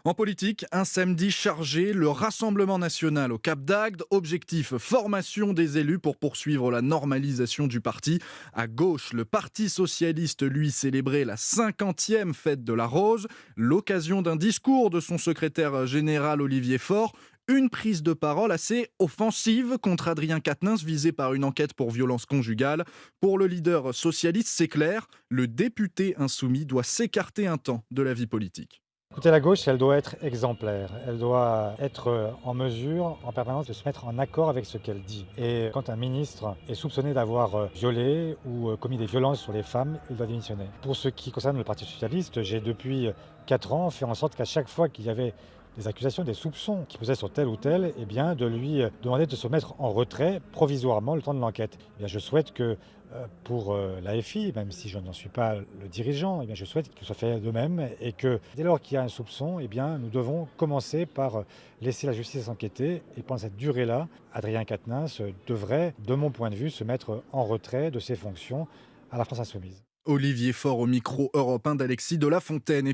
En politique, un samedi chargé, le Rassemblement national au Cap d'Agde. Objectif, formation des élus pour poursuivre la normalisation du parti. À gauche, le Parti socialiste, lui, célébrait la 50e fête de la Rose. L'occasion d'un discours de son secrétaire général Olivier Faure. Une prise de parole assez offensive contre Adrien Quatennens, visé par une enquête pour violence conjugale. Pour le leader socialiste, c'est clair, le député insoumis doit s'écarter un temps de la vie politique. Écoutez, la gauche, elle doit être exemplaire. Elle doit être en mesure, en permanence, de se mettre en accord avec ce qu'elle dit. Et quand un ministre est soupçonné d'avoir violé ou commis des violences sur les femmes, il doit démissionner. Pour ce qui concerne le Parti socialiste, j'ai depuis 4 ans fait en sorte qu'à chaque fois qu'il y avait des accusations, des soupçons qui pesaient sur tel ou tel, eh bien, de lui demander de se mettre en retrait provisoirement le temps de l'enquête. Eh bien, je souhaite que pour l'AFI, même si je n'en suis pas le dirigeant, eh bien, je souhaite qu'il soit fait de même et que dès lors qu'il y a un soupçon, eh bien, nous devons commencer par laisser la justice s'enquêter. Et pendant cette durée-là, Adrien Quatennens devrait, de mon point de vue, se mettre en retrait de ses fonctions à la France insoumise. Olivier Faure au micro Europe 1 d'Alexis de la Fontaine.